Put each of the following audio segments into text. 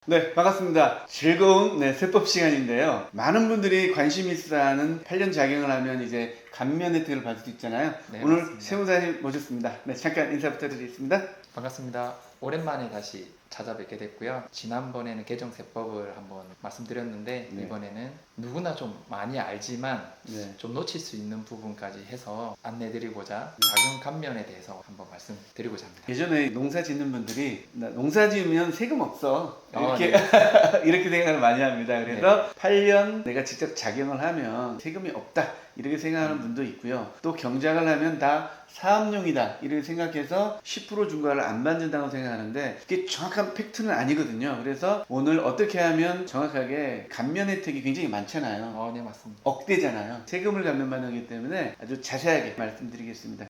네, 반갑습니다. 즐거운 세법 시간인데요. 많은 분들이 관심 있어 하는 8년 작용을 하면 이제 감면 혜택을 받을 수 있잖아요. 네, 오늘 맞습니다. 세무사님 모셨습니다. 네, 잠깐 인사 부탁드리겠습니다. 반갑습니다. 오랜만에 다시 찾아뵙게 됐고요. 지난번에는 개정세법을 한번 말씀드렸는데 네. 이번에는 누구나 좀 많이 알지만 네. 좀 놓칠 수 있는 부분까지 해서 안내드리고자 작용 감면에 대해서 한번 말씀드리고자 합니다. 예전에 농사 짓는 분들이 나 농사 지으면 세금 없어 이렇게 네. 이렇게 생각을 많이 합니다. 그래서 8년 내가 직접 작용을 하면 세금이 없다 이렇게 생각하는 분도 있고요. 또 경작을 하면 다 사업용이다 이렇게 생각해서 10% 중과를 안 받는다고 생각하는데 그게 정확한 팩트는 아니거든요. 그래서 오늘 어떻게 하면 정확하게 감면 혜택이 굉장히 많잖아요. 네, 맞습니다. 억대잖아요. 세금을 감면받는 거기 때문에 아주 자세하게 말씀드리겠습니다.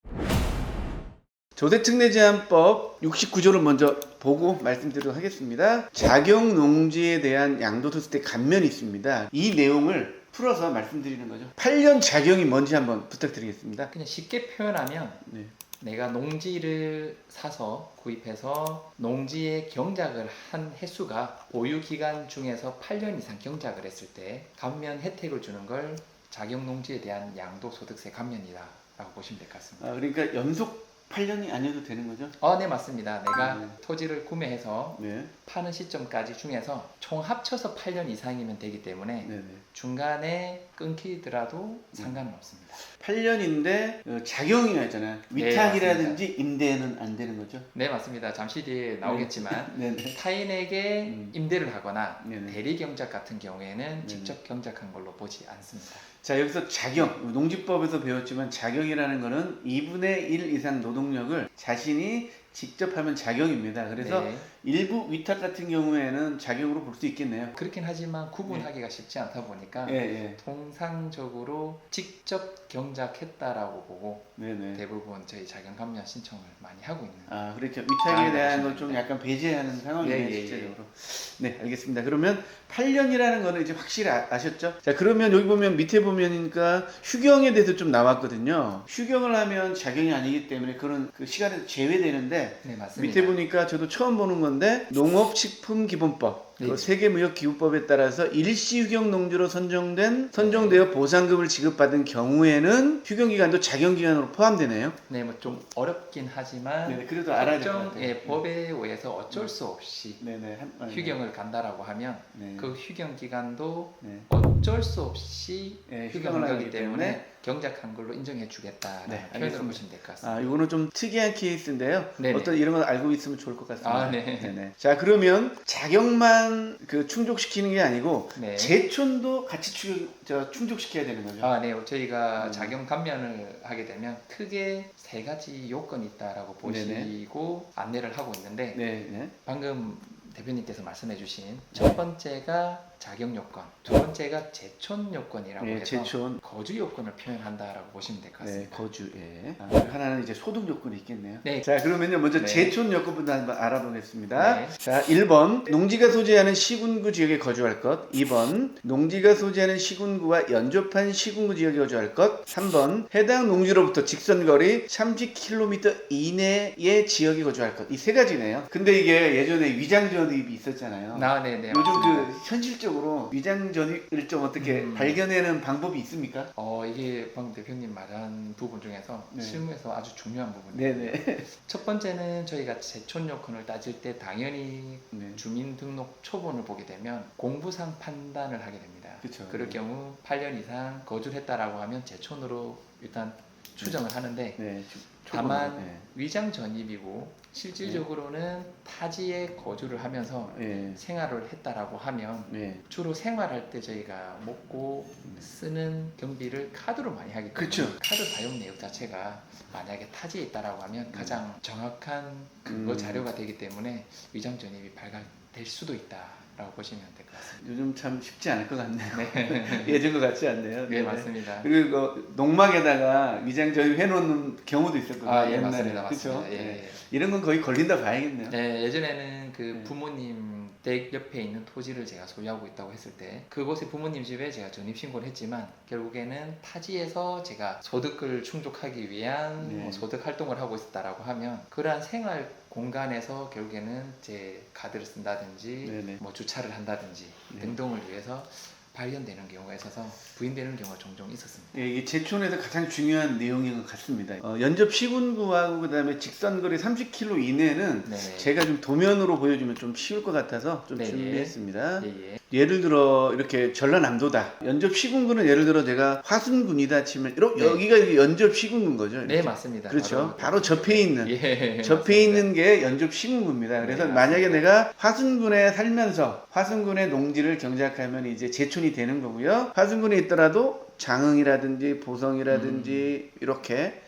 조세특례제한법 69조를 먼저 보고 말씀드리도록 하겠습니다. 작용농지에 대한 양도소득세 감면이 있습니다. 이 내용을 풀어서 말씀드리는 거죠. 8년 작용이 뭔지 한번 부탁드리겠습니다. 그냥 쉽게 표현하면 네. 내가 농지를 사서 구입해서 농지에 경작을 한 횟수가 보유기간 중에서 8년 이상 경작을 했을 때 감면 혜택을 주는 걸 작용농지에 대한 양도소득세 감면이다 라고 보시면 될 것 같습니다. 그러니까 연속 8년이 아니어도 되는 거죠? 네, 맞습니다. 내가 네. 토지를 구매해서 네. 파는 시점까지 중에서 총 합쳐서 8년 이상이면 되기 때문에 네네. 중간에 끊기더라도 상관은 없습니다. 8년인데 작용이 나잖아요. 네, 위탁이라든지 임대는 안 되는 거죠? 네, 맞습니다. 잠시 뒤에 나오겠지만 네네. 타인에게 임대를 하거나 네네. 대리 경작 같은 경우에는 직접 경작한 걸로 보지 않습니다. 자, 여기서 작용, 농지법에서 배웠지만 작용이라는 거는 2분의 1 이상 노동력을 자신이 직접 하면 작용입니다. 그래서 네, 일부 위탁 같은 경우에는 작용으로 볼 수 있겠네요. 그렇긴 하지만 구분하기가 쉽지 않다 보니까 예, 예. 통상적으로 직접 경작했다라고 보고 네네. 대부분 저희 작용 감면 신청을 많이 하고 있는. 그렇죠. 위탁에 아, 대한 네, 걸 좀 약간 배제하는 상황이네요, 예, 예, 예. 실제적으로. 네, 알겠습니다. 그러면 8년이라는 거는 이제 확실히 아셨죠? 자, 그러면 여기 보면 밑에 보면이니까 휴경에 대해서 좀 나왔거든요. 휴경을 하면 작용이 아니기 때문에 그런 그 시간에서 제외되는데 네, 맞습니다. 밑에 보니까 저도 처음 보는 건데 농업식품기본법 네. 세계무역기구법에 따라서 일시 휴경 농지로 선정되어 보상금을 지급받은 경우에는 휴경기간도 작용기간으로 포함되네요. 네, 뭐 좀 어렵긴 하지만 네네, 그래도 알아야 될 것 특정 같아요. 법에 의해서 어쩔 수 없이 네네. 휴경을 간다라고 하면 네. 그 휴경 기간도 네. 어쩔 수 없이 네, 휴경을 휴경을 하기 하기 때문에 때문에 경작한 걸로 인정해 주겠다라는 네, 표현을 알겠습니다. 보시면 될 것 같습니다. 이거는 좀 특이한 케이스인데요. 네네. 어떤 이런 걸 알고 있으면 좋을 것 같습니다. 네. 네네. 자, 그러면 작용만 충족시키는 게 아니고 네. 제촌도 같이 충족시켜야 되는 거죠. 네, 저희가 작용 감면을 하게 되면 크게 세 가지 요건이 있다라고 보시고 안내를 하고 있는데 네, 네. 방금 대표님께서 말씀해주신 첫 번째가 작용 요건, 두 번째가 제촌 요건이라고 네, 해서 제촌. 거주 요건을 표현한다라고 보시면 될 것 네, 같습니다. 거주. 예. 하나는 이제 소득 요건이 있겠네요. 네. 자, 그러면요 먼저 네. 제촌 요건부터 한번 알아보겠습니다. 네. 자, 1번 농지가 소재하는 시군구 지역에 거주할 것. 2번 농지가 소재하는 시군구와 연접한 시군구 지역에 거주할 것. 3번 해당 농지로부터 직선거리 30km 이내의 지역에 거주할 것. 이 세 가지네요. 근데 이게 예전에 위장 전입이 있었잖아요. 네, 요즘 맞습니다. 현실적으로 위장 전입을 좀 어떻게 발견하는 방법이 있습니까? 이게 방금 대표님 말한 부분 중에서 네. 실무에서 아주 중요한 부분이에요. 네네. 첫 번째는 저희가 제촌 요건을 따질 때 당연히 네. 주민등록 초본을 보게 되면 공부상 판단을 하게 됩니다. 그쵸. 그럴 네. 경우 8년 이상 거주를 했다라고 하면 제촌으로 일단 추정을 하는데 네. 다만 네. 위장 전입이고 실질적으로는 타지에 거주를 하면서 네. 생활을 했다라고 하면 네. 주로 생활할 때 저희가 먹고 쓰는 경비를 카드로 많이 하기 때문에 그쵸. 카드 사용 내역 자체가 만약에 타지에 있다라고 하면 가장 정확한 근거 자료가 되기 때문에 위장 전입이 발각될 수도 있다라고 보시면 될 것 같습니다. 요즘 참 쉽지 않을 것 같네요. 네, 예전 것 같지 않네요. 네, 맞습니다. 그리고 농막에다가 위장 전입 해놓는 경우도 있었거든요. 예, 옛날에. 맞습니다. 그쵸? 맞습니다. 예, 네. 예. 이런 건 거의 걸린다 봐야겠네요. 네, 예전에는 그 네. 부모님 댁 옆에 있는 토지를 제가 소유하고 있다고 했을 때 그곳에 부모님 집에 제가 전입신고를 했지만 결국에는 타지에서 제가 소득을 충족하기 위한 네. 소득 활동을 하고 있었다라고 하면 그러한 생활 공간에서 결국에는 제 카드를 쓴다든지 네네. 뭐 주차를 한다든지 네. 등등을 위해서 발견되는 경우가 있어서 부인되는 경우가 종종 있었습니다. 예, 이게 제촌에서 가장 중요한 내용인 것 같습니다. 연접 시군구하고 그다음에 직선거리 30km 이내는 네. 제가 좀 도면으로 보여주면 좀 쉬울 것 같아서 좀 네. 준비했습니다. 예, 예. 예를 들어 이렇게 전라남도다. 연접 시군구는 예를 들어 제가 화순군이다 치면 네. 여기가 이게 연접 시군구인 거죠. 이렇게. 네, 맞습니다. 그렇죠. 바로 접해 있는. 예, 접해 맞습니다. 있는 게 연접 시군구입니다. 그래서 네, 만약에 맞습니다. 내가 화순군에 살면서 화순군의 농지를 경작하면 이제 제촌이 되는 거고요. 화순군에 있더라도 장흥이라든지 보성이라든지 이렇게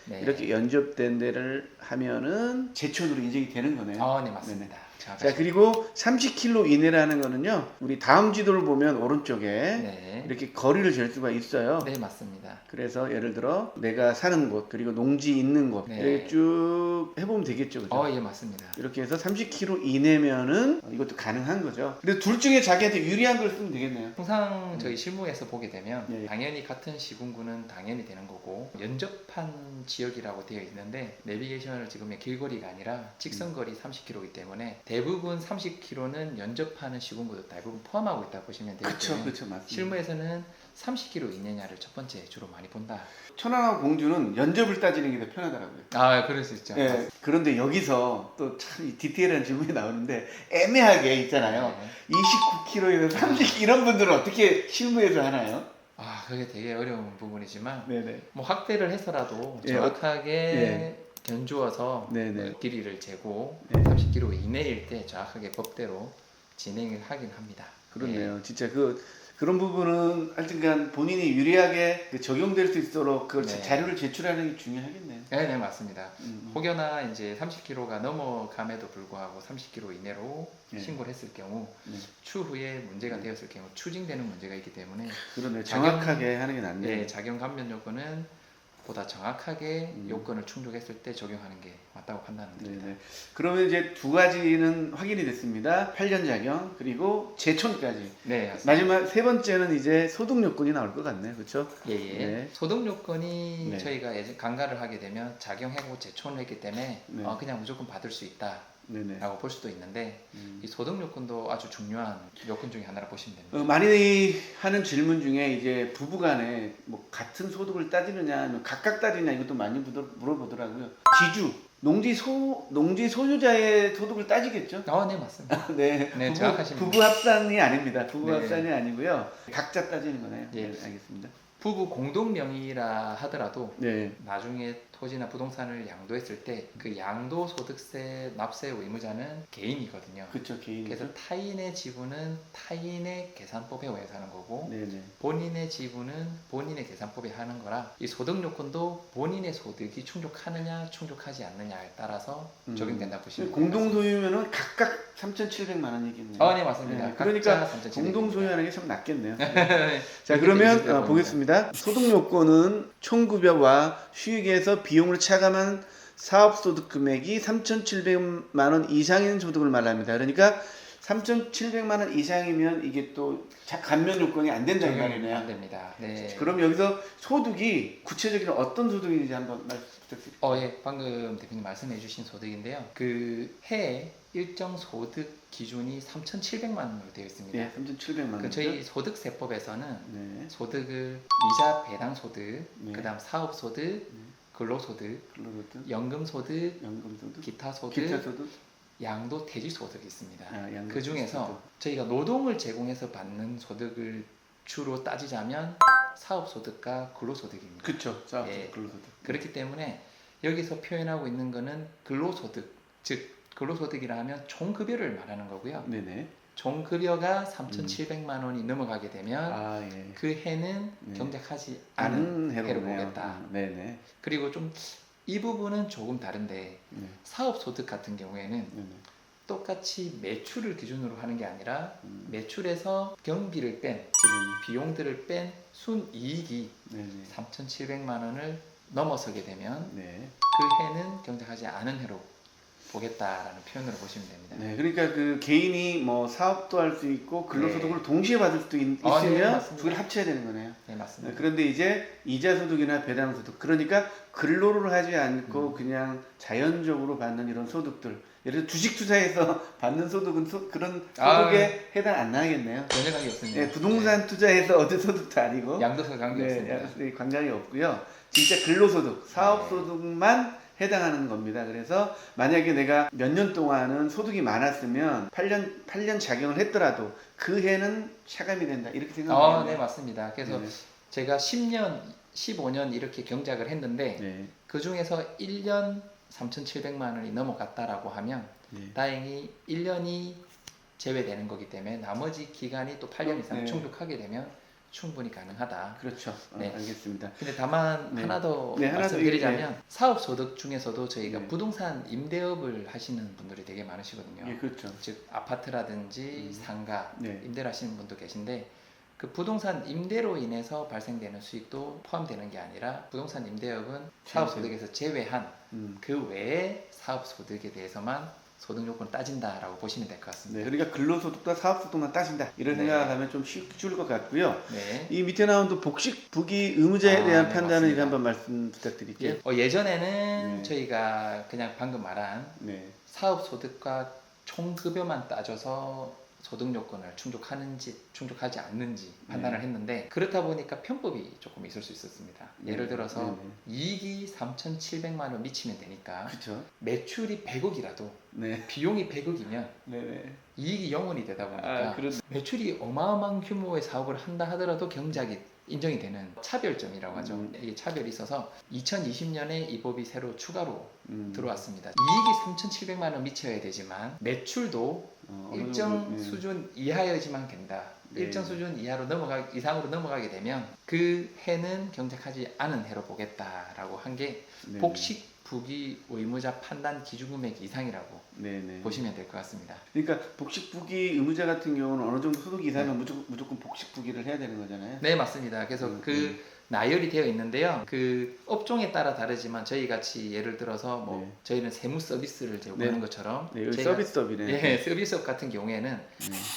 연접된 데를 하면은 제촌으로 인정이 되는 거네요. 네, 맞습니다. 자, 그리고 30km 이내라는 거는요. 우리 다음 지도를 보면 오른쪽에 네. 이렇게 거리를 잴 수가 있어요. 네, 맞습니다. 그래서 예를 들어 내가 사는 곳 그리고 농지 있는 곳 네. 이렇게 쭉 해보면 되겠죠, 그죠? 예, 맞습니다. 이렇게 해서 30km 이내면은 이것도 가능한 거죠. 근데 둘 중에 자기한테 유리한 걸 쓰면 되겠네요. 항상 저희 실무에서 보게 되면 예. 당연히 같은 시군구는 당연히 되는 거고 연접한 지역이라고 되어 있는데 내비게이션을 찍으면 길거리가 아니라 직선거리 30km이기 때문에 대부분 30km는 연접하는 시군구도 대부분 포함하고 있다 보시면 되기 그렇죠, 때문에 그렇죠, 맞습니다. 실무에서는 30km 이내냐를 첫 번째 주로 많이 본다. 천안하고 공주는 연접을 따지는 게 더 편하더라고요. 그럴 수 있죠. 예, 그런데 여기서 또 참 디테일한 질문이 나오는데 애매하게 있잖아요. 네. 29km에서 30 이런 분들은 어떻게 실무에서 하나요? 그게 되게 어려운 부분이지만 네네. 뭐 확대를 해서라도 예, 정확하게 견주어서 네네. 길이를 재고 네. 30km 이내일 때 정확하게 법대로 진행을 하긴 합니다. 그렇네요. 진짜 그런 부분은 하여튼간 본인이 유리하게 적용될 수 있도록 그 네. 자료를 제출하는 게 중요하겠네요. 네, 맞습니다. 혹여나 이제 30km가 넘어감에도 불구하고 30km 이내로 네. 신고를 했을 경우 네. 추후에 문제가 되었을 경우 추징되는 문제가 있기 때문에 그러네요. 작용- 정확하게 하는 게 낫네요. 네, 작용 감면 요건은 보다 정확하게 요건을 충족했을 때 적용하는 게 맞다고 판단을 드립니다. 네네. 그러면 이제 두 가지는 확인이 됐습니다. 8년 작용 그리고 제촌까지. 네, 맞습니다. 마지막 세 번째는 이제 소득 요건이 나올 것 같네요. 그렇죠? 예. 네. 소득 요건이 네. 저희가 예전 간가를 하게 되면 작용하고 제촌을 했기 때문에 네. 그냥 무조건 받을 수 있다라고 네네. 볼 수도 있는데 이 소득 요건도 아주 중요한 요건 중에 하나를 보시면 됩니다. 많이 하는 질문 중에 이제 부부간에 뭐 같은 소득을 따지느냐, 아니면 각각 따지느냐 이것도 많이 물어보더라고요. 지주, 농지 소유자의 소득을 따지겠죠? 네, 맞습니다. 네, 네, 정확하십니다. 부부 합산이 아닙니다. 부부 네. 합산이 아니고요. 각자 따지는 거네요. 예. 네, 알겠습니다. 부부 공동 명의라 하더라도 네, 나중에 토지나 부동산을 양도했을 때 그 양도 소득세 납세 의무자는 개인이거든요. 그렇죠, 개인. 그래서 타인의 지분은 타인의 계산법에 의해서 하는 거고 네네. 본인의 지분은 본인의 계산법에 하는 거라 이 소득 요건도 본인의 소득이 충족하느냐 충족하지 않느냐에 따라서 적용된다 보시면 공동 소유면은 각각 3,700만 원 얘기네요. 네, 맞습니다. 네, 그러니까 각자 3,700 공동 입니다. 소유하는 게 참 낫겠네요. 자, 이렇게 그러면 되실 겁니다. 보겠습니다. 소득 요건은 총급여와 수익에서 비용을 차감한 사업소득 금액이 3,700만 원 이상인 소득을 말합니다. 그러니까 3,700만 원 이상이면 이게 또 감면 요건이 안 된다 이 적용이 말이네요. 안 됩니다. 네. 그럼 여기서 소득이 구체적인 어떤 소득인지 한번 말씀 부탁드립니다. 예, 방금 대표님 말씀해 주신 소득인데요. 그 해에 일정 소득 기준이 3,700만 원으로 되어 있습니다. 네, 3,700만 원. 그 저희 소득세법에서는 네, 소득을 이자 배당 소득, 네. 그다음 사업 소득, 근로소득, 근로소득, 연금소득, 연금소득, 기타 소득, 기타소득, 양도 대지 소득이 있습니다. 양도 그 중에서 저희가 노동을 제공해서 받는 소득을 주로 따지자면 사업 소득과 근로 소득입니다. 그렇죠. 자, 예. 근로소득. 그렇기 때문에 여기서 표현하고 있는 거는 근로소득, 즉 근로소득이라 하면 총급여를 말하는 거고요. 네네. 총급여가 3,700만 원이 넘어가게 되면 예. 그 해는 네. 경작하지 않은 해로 보네요. 보겠다. 네네. 그리고 좀 이 부분은 조금 다른데 네. 사업소득 같은 경우에는 네네. 똑같이 매출을 기준으로 하는 게 아니라 매출에서 경비를 뺀, 즉 비용들을 뺀 순이익이 네네. 3,700만 원을 넘어서게 되면 네. 그 해는 경작하지 않은 해로 보겠다라는 표현으로 보시면 됩니다. 네, 그러니까 그 개인이 뭐 사업도 할 수 있고 근로소득을 네. 동시에 받을 수도 네, 있으면 맞습니다. 두 개를 합쳐야 되는 거네요. 네, 맞습니다. 그런데 이제 이자소득이나 배당소득, 그러니까 근로를 하지 않고 그냥 자연적으로 받는 이런 소득들, 예를 들어 주식 투자해서 받는 소득은 그런 소득에 해당 안 나겠네요. 전혀 관계 없습니다. 네, 부동산 투자해서 얻은 소득도 아니고 양도소 관계 없습니다. 네, 관계이 없고요. 진짜 근로소득, 사업소득만 해당하는 겁니다. 그래서 만약에 내가 몇 년 동안은 소득이 많았으면 8년 작용을 했더라도 그 해는 차감이 된다. 이렇게 생각하면 네, 맞습니다. 그래서 네. 제가 10년, 15년 이렇게 경작을 했는데 네. 그 중에서 1년 3,700만 원이 넘어갔다라고 하면 네. 다행히 1년이 제외되는 거기 때문에 나머지 기간이 또 8년 이상 네. 충족하게 되면 충분히 가능하다. 그렇죠. 네. 알겠습니다. 근데 다만 네. 하나 더 네, 하나 더 말씀드리자면 사업 소득 중에서도 저희가 네. 부동산 임대업을 하시는 분들이 되게 많으시거든요. 예, 그렇죠. 즉 아파트라든지 상가 네. 임대를 하시는 분도 계신데 그 부동산 임대로 인해서 발생되는 수익도 포함되는 게 아니라 부동산 임대업은 사업 소득에서 제외한 그 외의 사업 소득에 대해서만 소득 요건을 따진다라고 보시면 될 것 같습니다. 네, 그러니까 근로소득과 사업소득만 따진다. 이런 네. 생각하면 좀 쉬울 것 같고요. 네. 이 밑에 나온 또 복식 부기 의무자에 대한 네, 판단을 이제 맞습니다. 한번 말씀 부탁드릴게요. 예전에는 네. 저희가 그냥 방금 말한 네. 사업 소득과 총급여만 따져서 소득 요건을 충족하는지 충족하지 않는지 판단을 했는데 그렇다 보니까 편법이 조금 있을 수 있었습니다. 예를 들어서 이익이 3,700만 원 미치면 되니까 그렇죠. 매출이 100억이라도 네. 비용이 100억이면 네. 이익이 0원이 되다 보니까 그런. 매출이 어마어마한 규모의 사업을 한다 하더라도 경작이 인정이 되는 차별점이라고 하죠. 이게 차별이 있어서 2020년에 이 법이 새로 추가로 들어왔습니다. 이익이 3,700만 원 미쳐야 되지만 매출도 일정 수준 이하여야지만 된다. 네. 일정 수준 이상으로 넘어가게 되면 그 해는 경작하지 않은 해로 보겠다라고 한 게 네. 복식 부기 의무자 판단 기준금액 이상이라고 네네. 보시면 될 것 같습니다. 그러니까 복식부기 의무자 같은 경우는 어느 정도 소득 이상이면 무조건 복식부기를 해야 되는 거잖아요. 네, 맞습니다. 그래서 나열이 되어 있는데요. 그 업종에 따라 다르지만 저희 같이 예를 들어서 뭐 네. 저희는 세무 서비스를 제공하는 것처럼 네, 여기 저희가- 서비스업이네. 예, 서비스업 같은 경우에는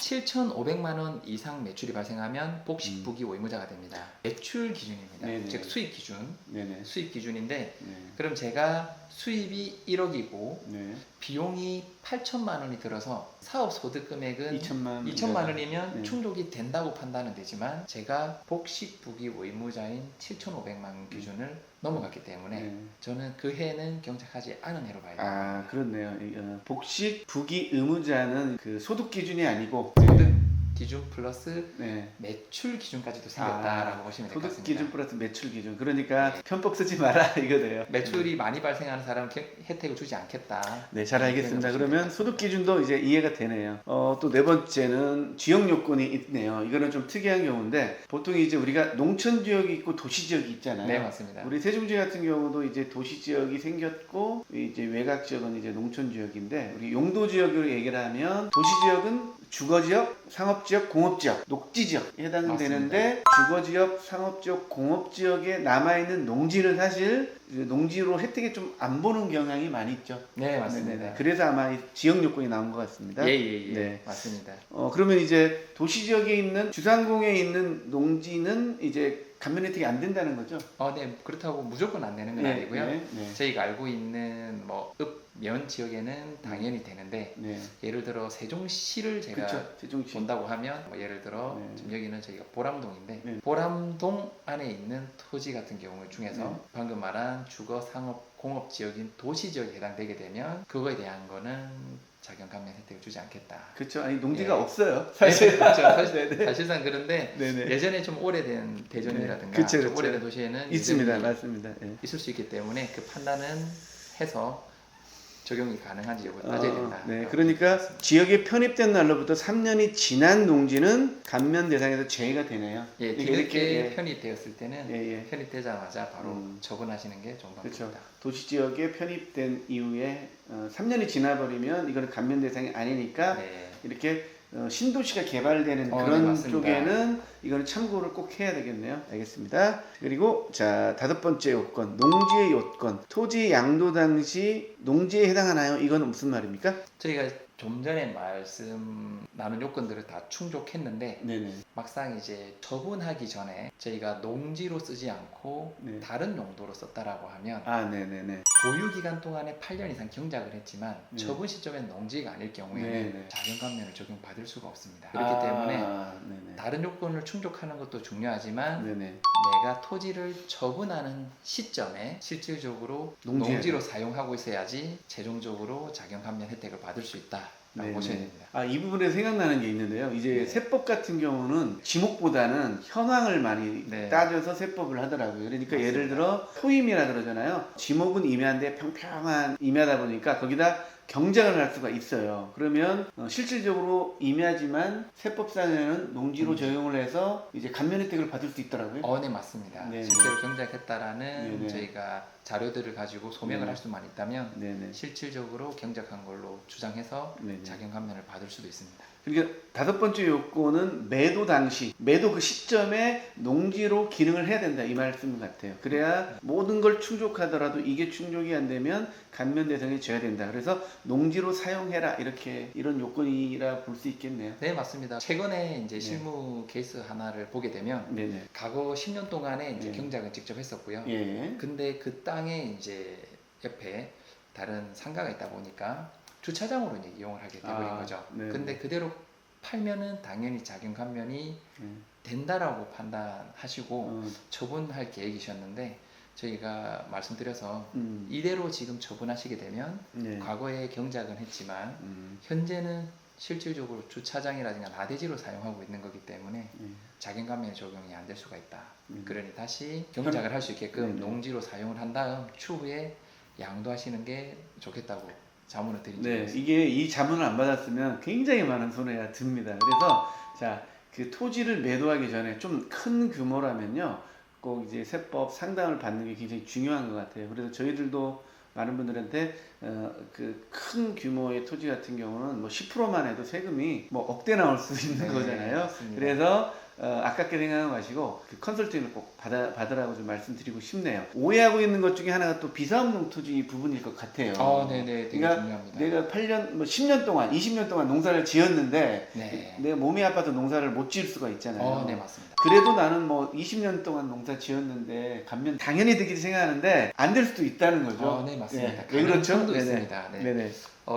7,500만 원 이상 매출이 발생하면 복식부기 의무자가 됩니다. 매출 기준입니다. 네네. 즉 수익 기준, 네네. 수익 기준인데 네. 그럼 제가 수입이 1억이고 네. 비용이 8천만 원이 들어서 사업 소득 금액은 2천만 원이면 네. 충족이 된다고 판단은 되지만 제가 복식부기 의무자인 7,500만 원 기준을 넘어갔기 때문에 네. 저는 그 해는 경작하지 않은 해로 봐야 돼요. 아, 그렇네요. 복식 부기 의무자는 그 소득 기준이 아니고 소득 기준 플러스 네. 매출 기준까지도 생겼다라고 보시면 될 것 소득 같습니다. 기준 플러스 매출 기준. 그러니까 네. 편법 쓰지 마라 이거네요. 매출이 많이 발생하는 사람은 혜택을 주지 않겠다. 네, 잘 알겠습니다. 그렇게 그러면 소득 기준도 이제 이해가 되네요. 또 네 번째는 지역 요건이 있네요. 이거는 좀 특이한 경우인데 보통 이제 우리가 농촌 지역이 있고 도시 지역이 있잖아요. 네, 맞습니다. 우리 세종시 같은 경우도 이제 도시 지역이 생겼고 이제 외곽 지역은 이제 농촌 지역인데 우리 용도 지역으로 얘기를 하면 도시 지역은 주거 지역, 상업 지역, 공업 지역, 녹지 지역에 해당되는데 주거 지역, 상업 지역, 공업 지역에 남아 있는 농지를 사실 농지로 혜택이 좀 안 보는 경향이 많이 있죠. 네, 맞습니다. 네네. 그래서 아마 이 지역 요건이 나온 것 같습니다. 예, 네. 맞습니다. 그러면 이제 도시 지역에 있는 주상공에 있는 농지는 이제 감면 혜택이 안 된다는 거죠? 네, 그렇다고 무조건 안 되는 건 네, 아니고요. 네. 저희가 알고 있는 뭐 읍면 지역에는 당연히 되는데 네. 예를 들어 세종시를 제가 그렇죠. 세종시. 본다고 하면 뭐 예를 들어 네. 지금 여기는 저희가 보람동인데 네. 보람동 안에 있는 토지 같은 경우 중에서 네. 방금 말한 주거, 상업, 공업 지역인 도시 지역에 해당되게 되면 그거에 대한 거는 자격 감면 혜택을 주지 않겠다. 그렇죠. 아니 농지가 네. 없어요. 사실. 그렇죠. 네네. 사실상 그런데 네네. 예전에 좀 오래된 대전이라든가 네. 그쵸, 좀 그쵸. 오래된 도시에는 있습니다. 여전히 맞습니다. 예. 있을 수 있기 때문에 그 판단은 해서 적용이 가능한지 여부를 따져야 된다. 네, 그러니까 지역에 편입된 날로부터 3년이 지난 농지는 감면 대상에서 제외가 되네요. 예, 이게 뒤늦게 편입되었을 때는 예. 편입되자마자 바로 음. 처분하시는 게 좋은 그렇죠. 방법입니다. 도시 지역에 편입된 이후에 3년이 지나버리면 이거는 감면 대상이 아니니까 네. 이렇게 신도시가 개발되는 네, 그런 맞습니다. 쪽에는 이거는 참고를 꼭 해야 되겠네요. 알겠습니다. 그리고 자 5번째 요건, 농지의 요건. 토지 양도 당시 농지에 해당하나요? 이거는 무슨 말입니까? 저희가 좀 전에 말씀 나눈 요건들을 다 충족했는데 네네. 막상 이제 처분하기 전에 저희가 농지로 쓰지 않고 네. 다른 용도로 썼다라고 하면 아 네네네. 보유 기간 동안에 8년 이상 경작을 했지만 네. 처분 시점엔 농지가 아닐 경우에는 네네. 자연 감면을 적용받을 수가 없습니다. 그렇기 때문에 네네. 다른 요건을 충족하는 것도 중요하지만 네네. 내가 토지를 처분하는 시점에 실질적으로 농지에 농지로 사용하고 있어야지 최종적으로 자연 감면 혜택을 받을 수 있다라고 네네. 보셔야 됩니다. 이 부분에 생각나는 게 있는데요. 이제 네. 세법 같은 경우는 지목보다는 현황을 많이 네. 따져서 세법을 하더라고요. 그러니까 맞습니다. 예를 들어 토임이라 그러잖아요. 지목은 임야인데 평평한 임야다 보니까 거기다 경작을 할 수가 있어요. 그러면 실질적으로 임야지만 세법상에는 농지로 적용을 해서 이제 감면 혜택을 받을 수 있더라고요. 네 맞습니다. 네네. 실제로 경작했다라는 네네. 저희가 자료들을 가지고 소명을 네네. 할 수만 있다면 네네. 실질적으로 경작한 걸로 주장해서 네네. 자연 감면을 받을 수도 있습니다. 그러니까 5번째 요건은 매도 당시, 매도 그 시점에 농지로 기능을 해야 된다 이 말씀 같아요. 그래야 모든 걸 충족하더라도 이게 충족이 안 되면 감면 대상에 져야 된다. 그래서 농지로 사용해라 이렇게 이런 요건이라 볼 수 있겠네요. 네 맞습니다. 최근에 이제 네. 실무 케이스 하나를 보게 되면 네네. 과거 10년 동안에 이제 네. 경작은 직접 했었고요. 예. 근데 그 땅에 이제 옆에 다른 상가가 있다 보니까 주차장으로 이제 이용을 하게 돼버린 거죠. 네. 근데 그대로 팔면은 당연히 자연 감면이 된다라고 판단하시고 처분할 계획이셨는데 저희가 말씀드려서 이대로 지금 처분하시게 되면 네. 과거에 경작은 했지만 현재는 실질적으로 주차장이라든가 나대지로 사용하고 있는 거기 때문에 자연 감면 적용이 안 될 수가 있다. 그러니 다시 경작을 할 수 있게끔 네네. 농지로 사용을 한 다음 추후에 양도하시는 게 좋겠다고 자문을 드린 적이 네, 있습니다. 이게 이 자문을 안 받았으면 굉장히 많은 손해가 듭니다. 그래서 자, 그 토지를 매도하기 전에 좀 큰 규모라면요, 꼭 이제 세법 상담을 받는 게 굉장히 중요한 것 같아요. 그래서 저희들도 많은 분들한테 그 큰 규모의 토지 같은 경우는 뭐 10%만 해도 세금이 뭐 억대 나올 수 있는 네, 거잖아요. 맞습니다. 그래서 아깝게 생각하지 마시고 그 컨설팅을 꼭 받으라고 좀 말씀드리고 싶네요. 오해하고 있는 것 중에 하나가 또 비사업용 토지 부분일 것 같아요. 네네, 되게 그러니까 중요합니다. 내가 8년, 뭐 10년 동안, 20년 동안 농사를 지었는데 네. 내 몸이 아파서 농사를 못 지을 수가 있잖아요. 네 맞습니다. 그래도 나는 뭐 20년 동안 농사 지었는데 감면 당연히 되길 생각하는데 안 될 수도 있다는 거죠. 네 맞습니다. 왜 그렇죠? 가능성도 네네. 있습니다. 네. 네네.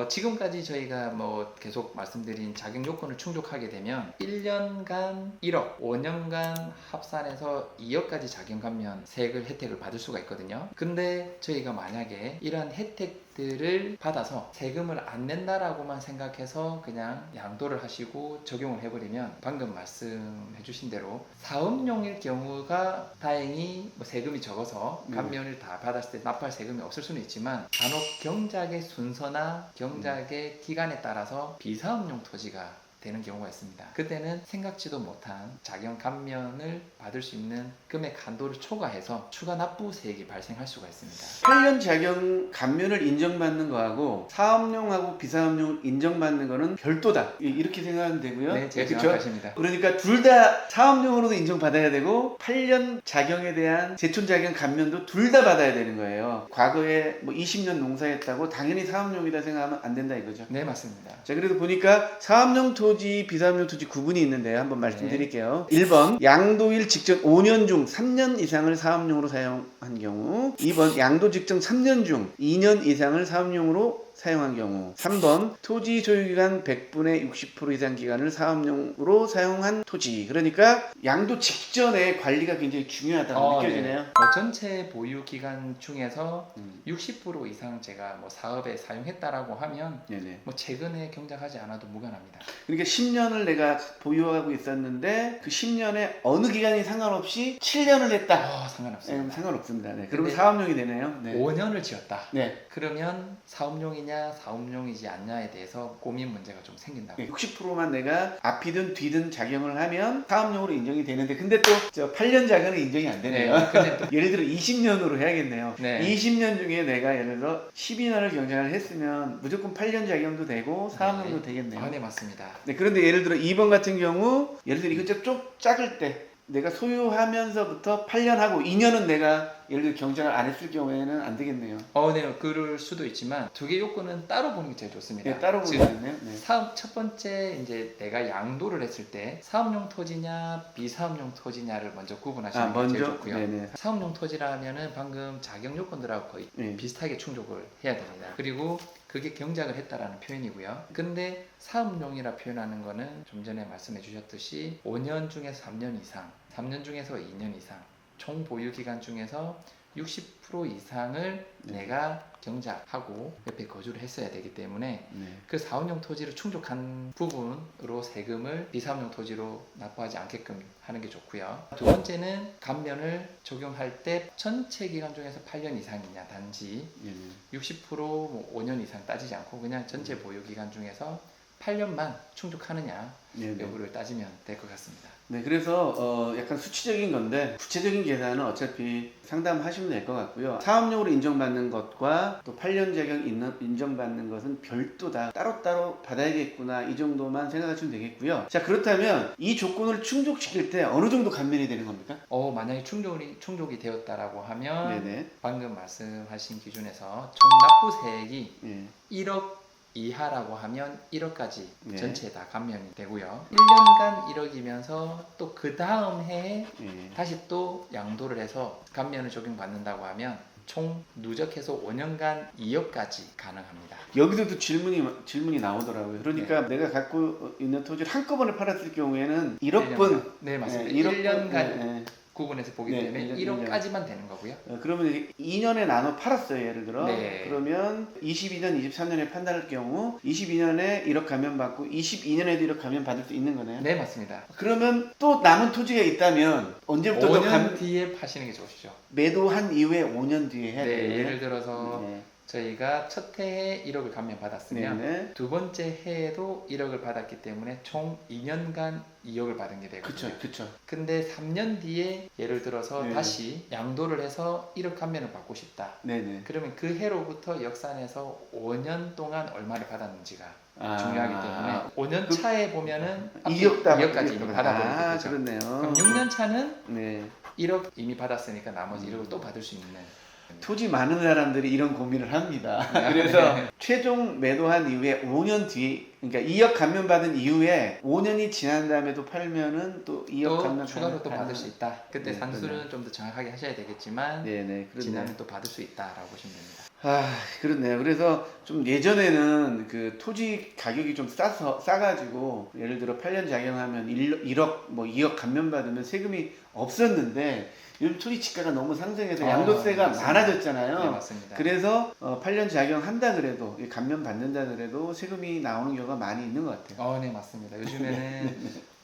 지금까지 저희가 뭐 계속 말씀드린 자격 요건을 충족하게 되면 1년간 1억, 5년간 합산해서 2억까지 자격 감면 세액을 혜택을 받을 수가 있거든요. 근데 저희가 만약에 이러한 혜택들을 받아서 세금을 안 낸다라고만 생각해서 그냥 양도를 하시고 적용을 해버리면 방금 말씀해 주신 대로 사업용일 경우가 다행히 뭐 세금이 적어서 감면을 다 받았을 때 납부할 세금이 없을 수는 있지만 간혹 경작의 순서나 경작의 기간에 따라서 비사업용 토지가 되는 경우가 있습니다. 그때는 생각지도 못한 자연 감면을 받을 수 있는 금액 한도를 초과해서 추가 납부 세액이 발생할 수가 있습니다. 8년 자격 감면을 인정받는 거하고 사업용하고 비사업용 인정받는 거는 별도다. 이렇게 생각하면 되고요. 네, 제가 그렇죠? 정확하십니다. 그러니까 둘 다 사업용으로도 인정받아야 되고 8년 자경에 대한 제촌 자경 감면도 둘 다 받아야 되는 거예요. 과거에 뭐 20년 농사했다고 당연히 사업용이다 생각하면 안 된다 이거죠. 네, 맞습니다. 자, 그래도 보니까 사업용 토지, 비사업용 토지 구분이 있는데요. 한번 말씀드릴게요. 1번 양도일 직전 5년 중 3년 이상을 사업용으로 사용한 경우. 2번 양도 직전 3년 중 2년 이상을 사업용으로 사용한 경우. 3번 토지 소유기간 100분의 60% 이상 기간을 사업용으로 사용한 토지. 그러니까 양도 직전에 관리가 굉장히 중요하다고 느껴지네요. 네. 전체 보유 기간 중에서 60% 이상 제가 뭐 사업에 사용했다라고 하면 네네. 뭐 최근에 경작하지 않아도 무관합니다. 그러니까 10년을 내가 보유하고 있었는데 그 10년에 어느 기간이 상관없이 7년을 했다. 상관없습니다. 상관없습니다. 네. 그러면 근데 사업용이 되네요. 네. 5년을 지었다. 네. 그러면 사업용이냐 토지냐 사업용이지 않냐에 대해서 고민 문제가 좀 생긴다고. 60%만 내가 앞이든 뒤든 작용을 하면 사업용으로 인정이 되는데 근데 또 저 8년 작용은 인정이 안 되네요. 네, 근데 또 예를 들어 20년으로 해야겠네요. 네. 20년 중에 내가 예를 들어 12년을 경작을 했으면 무조건 8년 작용도 되고 사업용도 되겠네요. 아, 네, 맞습니다. 네, 그런데 예를 들어 2번 같은 경우 예를 들어 이거 좀 작을 때 내가 소유하면서부터 8년 하고 2년은 내가 예를 들어 경작을 안 했을 경우에는 안 되겠네요. 네, 그럴 수도 있지만 두 개 요건은 따로 보는 게 제일 좋습니다. 네, 따로 지금 보겠네요. 네. 사업 첫 번째 이제 내가 양도를 했을 때 사업용 토지냐 비사업용 토지냐를 먼저 구분하시는 게 제일 좋고요. 네네. 사업용 토지라 하면은 방금 자격 요건들하고 거의 네. 비슷하게 충족을 해야 됩니다. 그리고 그게 경작을 했다라는 표현이고요. 근데 사업용이라 표현하는 거는 좀 전에 말씀해 주셨듯이 5년 중에서 3년 이상, 3년 중에서 2년 이상, 총 보유 기간 중에서 60% 이상을 네. 내가 경작하고 옆에 거주를 했어야 되기 때문에 네. 그 사업용 토지를 충족한 부분으로 세금을 비사업용 토지로 납부하지 않게끔 하는 게 좋고요. 두 번째는 감면을 적용할 때 전체 기간 중에서 8년 이상이냐 단지 네. 60%뭐 5년 이상 따지지 않고 그냥 전체 보유 기간 중에서 8년만 충족하느냐 네. 여부를 따지면 될 것 같습니다. 네, 그래서 약간 수치적인 건데 구체적인 계산은 어차피 상담하시면 될 것 같고요. 사업용으로 인정받는 것과 또 8년 자격 인정받는 것은 별도다. 따로따로 받아야겠구나. 이 정도만 생각하시면 되겠고요. 자, 그렇다면 이 조건을 충족시킬 때 어느 정도 감면이 되는 겁니까? 만약에 충족이 되었다라고 하면 네네. 방금 말씀하신 기준에서 총 납부세액이 예. 1억 이하라고 하면 1억까지 네. 전체 다 감면이 되고요. 1년간 1억이면서 또 그 다음 해에 예. 다시 또 양도를 해서 감면을 적용받는다고 하면 총 누적해서 5년간 2억까지 가능합니다. 여기서도 질문이 나오더라고요. 그러니까 내가 갖고 있는 토지를 한꺼번에 팔았을 경우에는 1억 분. 네, 맞습니다. 예, 1억 1년간 구분해서 보기 네, 때문에 1년. 1억까지만 되는 거고요. 그러면 이제 2년에 나눠 팔았어요, 예를 들어. 네. 그러면 22년, 23년에 판단할 경우 22년에 1억 감면 받고 22년에도 1억 감면 받을 수 있는 거네요. 네, 맞습니다. 그러면 또 남은 토지가 있다면 언제부터 5년 뒤에 파시는 게 좋으시죠. 매도한 이후에 5년 뒤에 해야 돼요. 예를 들어서 네. 저희가 첫 해에 1억을 감면 받았으면 네네. 두 번째 해에도 1억을 받았기 때문에 총 2년간 2억을 받은 게 되거든요. 그쵸. 근데 3년 뒤에 예를 들어서 네. 다시 양도를 해서 1억 감면을 받고 싶다. 네네. 그러면 그 해로부터 역산해서 5년 동안 얼마를 받았는지가 아. 중요하기 때문에 5년 차에 보면은 2억까지 이미 받아버리게 되죠. 그렇네요. 그럼 6년 차는 네. 1억 이미 받았으니까 나머지 1억을 또 받을 수 있는. 토지 많은 사람들이 이런 고민을 합니다. 네. 그래서 최종 매도한 이후에 5년 뒤, 그러니까 2억 감면 받은 이후에 5년이 지난 다음에도 팔면은 또 2억 또 감면 추가로 또 받을 수 있다. 그때 네, 산수는 좀 더 정확하게 하셔야 되겠지만 네네, 그렇네요. 지나면 또 받을 수 있다라고 보시면 됩니다. 아, 그렇네요. 그래서 좀 예전에는 그 토지 가격이 좀 싸가지고 예를 들어 8년 작용하면 1억, 뭐 2억 감면 받으면 세금이 없었는데 요즘 토지 지가가 너무 상승해서 양도세가 맞습니다. 많아졌잖아요. 네, 맞습니다. 그래서 8년 작용한다 그래도 감면 받는다 그래도 세금이 나오는 경우가 많이 있는 것 같아요. 네, 맞습니다. 요즘에는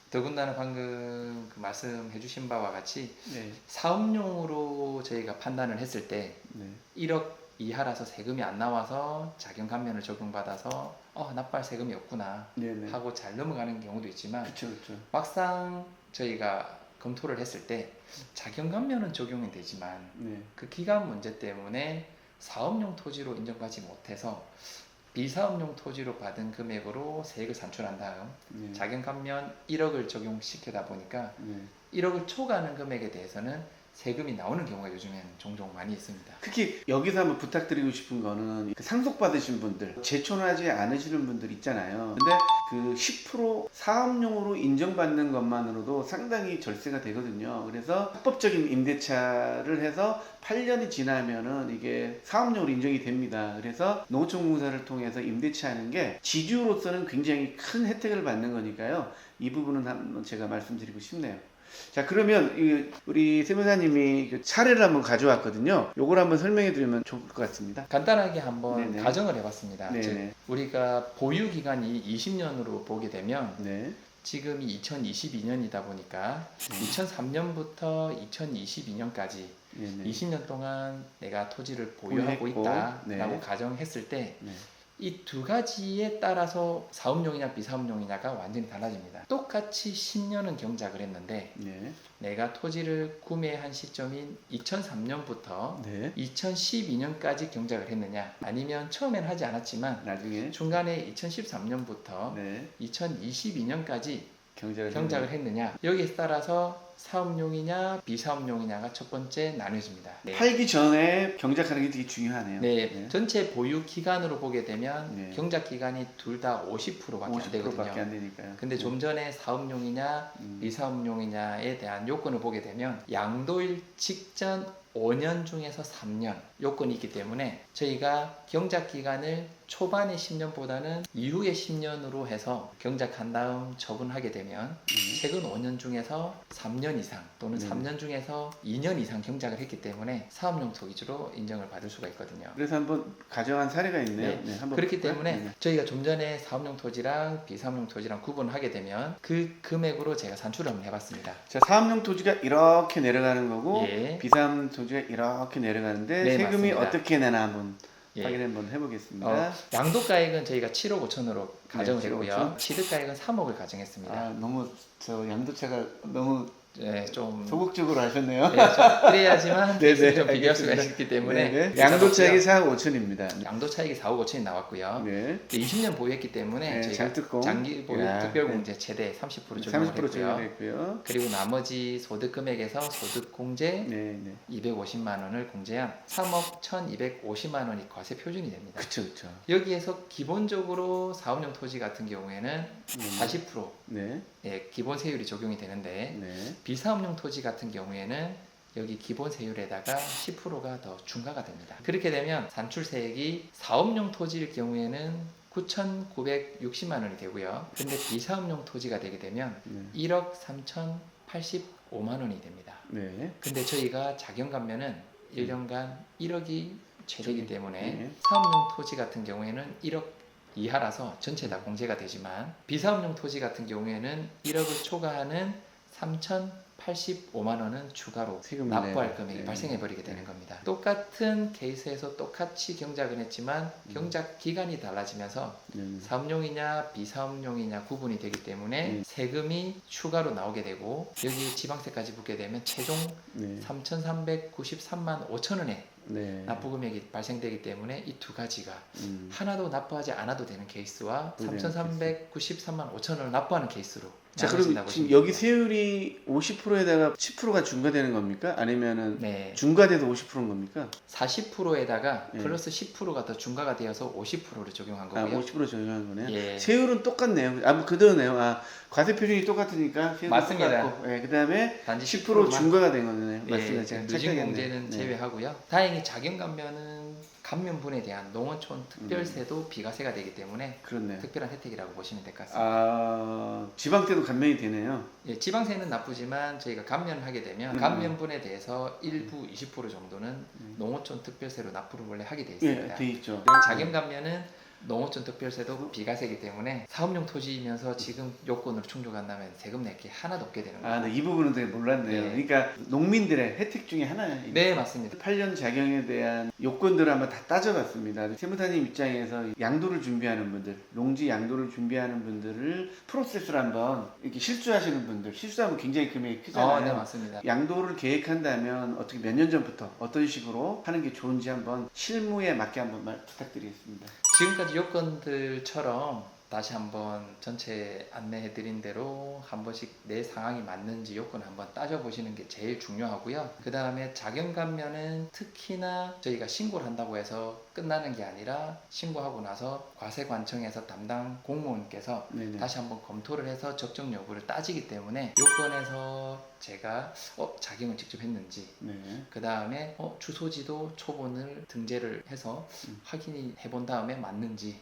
더군다나 방금 그 말씀해 주신 바와 같이 네. 사업용으로 저희가 판단을 했을 때 네. 1억 이하라서 세금이 안 나와서 자격 감면을 적용받아서 납부할 세금이 없구나 네네. 하고 잘 넘어가는 경우도 있지만 그렇죠. 막상 저희가 검토를 했을 때 자격 감면은 적용이 되지만 네. 그 기간 문제 때문에 사업용 토지로 인정받지 못해서 비사업용 토지로 받은 금액으로 세액을 산출한 다음 네. 자격 감면 1억을 적용시키다 보니까 네. 1억을 초과하는 금액에 대해서는 세금이 나오는 경우가 요즘엔 종종 많이 있습니다. 특히 여기서 한번 부탁드리고 싶은 거는 그 상속받으신 분들, 제촌하지 않으시는 분들 있잖아요. 근데 그 10% 사업용으로 인정받는 것만으로도 상당히 절세가 되거든요. 그래서 합법적인 임대차를 해서 8년이 지나면은 이게 사업용으로 인정이 됩니다. 그래서 농어촌공사를 통해서 임대차하는 게 지주로서는 굉장히 큰 혜택을 받는 거니까요. 이 부분은 한번 제가 말씀드리고 싶네요. 자, 그러면 우리 세무사님이 그 사례를 한번 가져왔거든요. 요걸 한번 설명해 드리면 좋을 것 같습니다. 간단하게 한번 네네. 가정을 해봤습니다. 네네. 즉 우리가 보유 기간이 20년으로 보게 되면 네. 지금이 2022년이다 보니까 2003년부터 2022년까지 네네. 20년 동안 내가 토지를 보유하고 보유했고, 있다라고 네. 가정했을 때 네. 이 두 가지에 따라서 사업용이냐 비사업용이냐가 완전히 달라집니다. 똑같이 10년은 경작을 했는데 네. 내가 토지를 구매한 시점인 2003년부터 네. 2012년까지 경작을 했느냐, 아니면 처음엔 하지 않았지만 나중에 중간에 2013년부터 네. 2022년까지 경작을 경작을 했느냐, 여기에 따라서 사업용이냐 비사업용이냐가 첫 번째 나뉘어집니다. 네. 팔기 전에 경작하는 게 되게 중요하네요. 네, 전체 보유 기간으로 보게 되면 네. 경작 기간이 둘 다 50%밖에 안 되거든요. 50%밖에 안 되니까요. 근데 좀 전에 사업용이냐 음. 비사업용이냐에 대한 요건을 보게 되면 양도일 직전 5년 중에서 3년 요건이 있기 때문에 저희가 경작 기간을 초반의 10년보다는 이후의 10년으로 해서 경작한 다음 처분하게 되면 최근 5년 중에서 3년 이상 또는 3년 중에서 2년 이상 경작을 했기 때문에 사업용 토지로 인정을 받을 수가 있거든요. 그래서 한번 가정한 사례가 있네요. 네. 네, 한번 그렇기 볼까요? 때문에 네. 저희가 좀 전에 사업용 토지랑 비사업용 토지랑 구분을 하게 되면 그 금액으로 제가 산출을 한번 해봤습니다. 자, 사업용 토지가 이렇게 내려가는 거고 예. 비사업 토지가 이렇게 내려가는데 네, 세금이 맞습니다. 어떻게 내나 한번 예. 확인 한번 해보겠습니다. 양도가액은 저희가 7억 5천으로 가정을 네, 했고요. 취득가액은 3억을 가정했습니다. 아, 너무 저 양도차가 너무 네, 좀 소극적으로 하셨네요. 네, 좀 그래야지만 네, 네, 좀 비교할 수가 알겠습니다. 있기 때문에 네, 양도 차익이 4억 5천입니다. 양도 차익이 4억 5천이 나왔고요. 네. 20년 보유했기 때문에 네, 저희가 장특공. 장기 보유 야, 특별공제 최대 30% 적용을 30% 했고요. 적용했고요. 그리고 나머지 소득 금액에서 소득 공제 네, 네. 250만 원을 공제한 3억 1,250만 원이 과세 표준이 됩니다. 그쵸, 그쵸. 여기에서 기본적으로 사업용 토지 같은 경우에는 40% 네, 의 기본 세율이 적용이 되는데 네. 비사업용 토지 같은 경우에는 여기 기본 세율에다가 10%가 더 중과가 됩니다. 그렇게 되면 산출세액이 사업용 토지일 경우에는 9,960만 원이 되고요. 근데 비사업용 토지가 되게 되면 네. 1억 3,085만 원이 됩니다. 네. 근데 저희가 자경 감면은 1년간 1억이 최대이기 때문에 네. 사업용 토지 같은 경우에는 1억 이하라서 전체 다 공제가 되지만 비사업용 토지 같은 경우에는 1억을 초과하는 3,085만 원은 추가로 세금을 납부할 내고. 금액이 네. 발생해 버리게 되는 네. 겁니다. 똑같은 케이스에서 똑같이 경작을 했지만 경작 기간이 달라지면서 네. 사업용이냐 비사업용이냐 구분이 되기 때문에 세금이 추가로 나오게 되고 여기 지방세까지 붙게 되면 최종 네. 3,393만 5천 원의 네. 납부 금액이 발생되기 때문에 이 두 가지가 음. 하나도 납부하지 않아도 되는 케이스와 네, 3,393만 5천 원을 납부하는 케이스로 자, 그럼 나눠진다고 지금 보시면 여기 됩니다. 세율이 50%에다가 10%가 중과되는 겁니까? 아니면은 네, 중과돼도 50%인 겁니까? 40%에다가 네. 플러스 10%가 더 중과가 되어서 50%를 적용한 아, 거고요. 50% 적용하는 거네요. 예. 세율은 똑같네요. 아, 뭐 그대로네요. 아, 과세 표준이 똑같으니까 세율도 맞습니다. 똑같고. 예, 그다음에 단지 10% 10%만 중과가 된 거네요. 예, 맞습니다. 제가 누진 착각했네요. 공제는 네. 제외하고요. 다행히 자경 감면은 감면분에 대한 농어촌 특별세도 비과세가 되기 때문에 그렇네요. 특별한 혜택이라고 보시면 될 것 같습니다. 아, 지방 때도 감면이 되네요. 예, 지방세는 나쁘지만 저희가 감면을 하게 되면 감면분에 대해서 일부 20% 정도는 농어촌 특별세로 납부를 원래 하게 돼 예, 있습니다. 돼 있죠. 자경 감면은 농어촌 특별세도 비과세이기 때문에 사업용 토지이면서 지금 요건으로 충족한다면 세금 낼게 하나도 없게 되는 거예요. 아, 네, 이 부분은 되게 몰랐네요. 네. 그러니까 농민들의 혜택 중에 하나예요. 네, 맞습니다. 8년 자경에 대한 요건들을 한번 다 따져봤습니다. 세무사님 입장에서 양도를 준비하는 분들, 농지 양도를 준비하는 분들을 프로세스를 한번 이렇게 실수하시는 분들, 실수하면 굉장히 금액이 크잖아요. 네, 맞습니다. 양도를 계획한다면 어떻게 몇 년 전부터 어떤 식으로 하는 게 좋은지 한번 실무에 맞게 한번 부탁드리겠습니다. 지금까지 요건들처럼 다시 한번 전체 안내해드린 대로 한 번씩 내 상황이 맞는지 요건을 한번 따져보시는 게 제일 중요하고요. 그 다음에 자경 감면은 특히나 저희가 신고를 한다고 해서 끝나는 게 아니라 신고하고 나서 과세관청에서 담당 공무원께서 네네. 다시 한번 검토를 해서 적정 여부를 따지기 때문에 요건에서 제가 자경을 직접 했는지 네. 그 다음에 주소지도 초본을 등재를 해서 확인이 해본 다음에 맞는지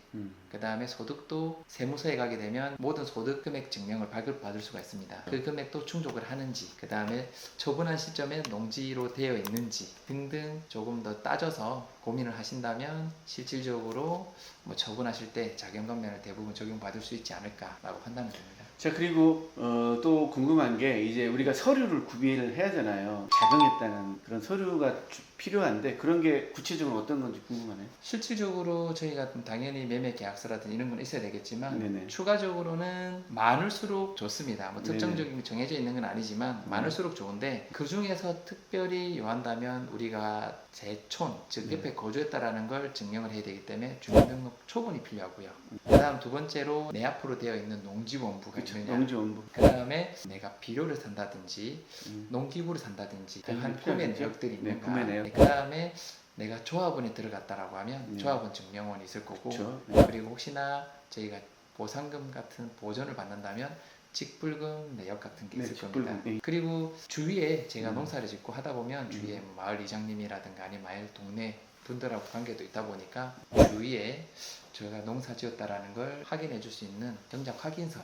그 다음에 소득도 세무서에 가게 되면 모든 소득 금액 증명을 발급받을 수가 있습니다. 그 금액도 충족을 하는지 그 다음에 처분한 시점에 농지로 되어 있는지 등등 조금 더 따져서 고민을 하신다면 실질적으로 뭐 처분하실 때 자경감면을 대부분 적용받을 수 있지 않을까라고 판단을 됩니다. 자, 그리고 또 궁금한 게 이제 우리가 서류를 구비를 해야 하잖아요. 자경했다는 그런 서류가 필요한데 그런 게 구체적으로 어떤 건지 궁금하네요. 실질적으로 저희가 당연히 매매 계약서라든지 이런 건 있어야 되겠지만 네네. 추가적으로는 많을수록 좋습니다. 뭐 네네. 특정적인 게 정해져 있는 건 아니지만 많을수록 좋은데 그 중에서 특별히 요한다면 우리가 재촌 즉 옆에 거주했다라는 걸 증명을 해야 되기 때문에 주민등록 초본이 필요하고요. 그다음 두 번째로 내 앞으로 되어 있는 농지원부가 그렇죠. 있느냐. 농지원부. 그다음에 내가 비료를 산다든지 음. 농기구를 산다든지 당연히 한 구매 필요하겠죠. 내역들이 네, 있는가. 구매 내역. 그다음에 내가 조합원에 들어갔다라고 하면 네. 조합원 증명원이 있을 거고 그렇죠. 그리고 혹시나 저희가 보상금 같은 보전을 받는다면 직불금 내역 같은 게 네, 있을 직불금. 겁니다. 네. 그리고 주위에 제가 농사를 짓고 하다 보면 주위에 뭐 마을 이장님이라든가 아니면 마을 동네 분들하고 관계도 있다 보니까 주위에 저희가 농사 지었다라는 걸 확인해 줄 수 있는 경작 확인서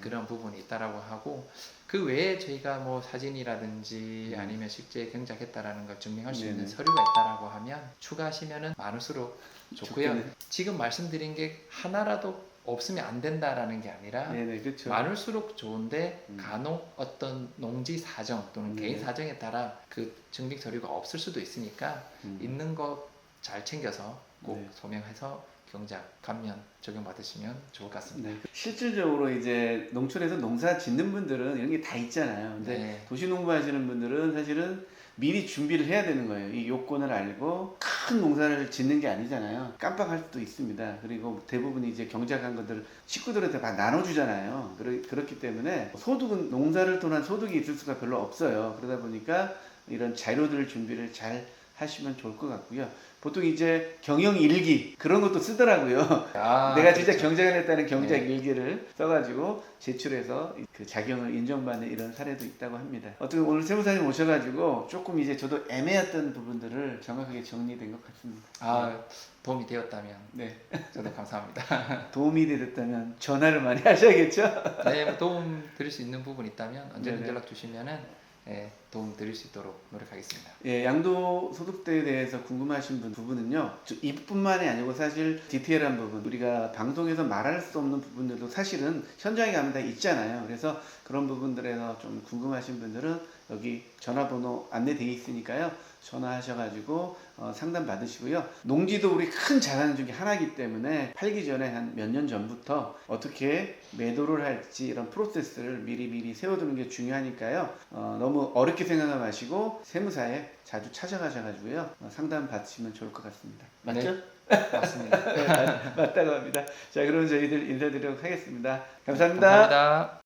그런 부분이 있다라고 하고 그 외에 저희가 뭐 사진이라든지 아니면 실제 경작했다라는 걸 증명할 수 있는 네네. 서류가 있다라고 하면 추가하시면은 많을수록 좋고요. 좋겠네. 지금 말씀드린 게 하나라도 없으면 안 된다라는 게 아니라 네네, 그렇죠. 많을수록 좋은데 간혹 어떤 농지 사정 또는 개인 네. 사정에 따라 그 증빙 서류가 없을 수도 있으니까 있는 거 잘 챙겨서 꼭 네. 소명해서 경작 감면 적용받으시면 좋을 것 같습니다. 네. 실질적으로 이제 농촌에서 농사 짓는 분들은 이런 게 다 있잖아요. 근데 네. 도시 농부하시는 분들은 사실은 미리 준비를 해야 되는 거예요. 이 요건을 알고 큰 농사를 짓는 게 아니잖아요. 깜빡할 수도 있습니다. 그리고 대부분 이제 경작한 것들 식구들한테 다 나눠주잖아요. 그렇기 때문에 소득은 농사를 통한 소득이 있을 수가 별로 없어요. 그러다 보니까 이런 자료들 준비를 잘 하시면 좋을 것 같고요. 보통 이제 경영 일기 그런 것도 쓰더라고요. 내가 진짜 그렇죠. 경작을 했다는 경작 네. 일기를 써가지고 제출해서 그 자격을 인정받는 이런 사례도 있다고 합니다. 어떻게 오늘 세무사님 오셔가지고 조금 이제 저도 애매했던 부분들을 정확하게 정리된 것 같습니다. 도움이 되었다면 네. 저도 감사합니다. 도움이 되셨다면 전화를 많이 하셔야겠죠? 네, 뭐 도움 드릴 수 있는 부분 있다면 언제든 네네. 연락 주시면은 도움 드릴 수 있도록 노력하겠습니다. 예, 양도소득세에 대해서 궁금하신 부분은요. 이뿐만이 아니고 사실 디테일한 부분, 우리가 방송에서 말할 수 없는 부분들도 사실은 현장에 가면 다 있잖아요. 그래서 그런 부분들에서 좀 궁금하신 분들은 여기 전화번호 안내되어 있으니까요. 전화하셔가지고 상담 받으시고요. 농지도 우리 큰 자산 중에 하나이기 때문에 팔기 전에 한 몇 년 전부터 어떻게 매도를 할지 이런 프로세스를 미리 세워두는 게 중요하니까요. 너무 어렵게 생각하지 마시고 세무사에 자주 찾아가셔가지고요. 상담 받으시면 좋을 것 같습니다. 맞죠? 네, 맞습니다. 네, 맞다고 합니다. 자, 그럼 저희들 인사드리도록 하겠습니다. 감사합니다. 감사합니다.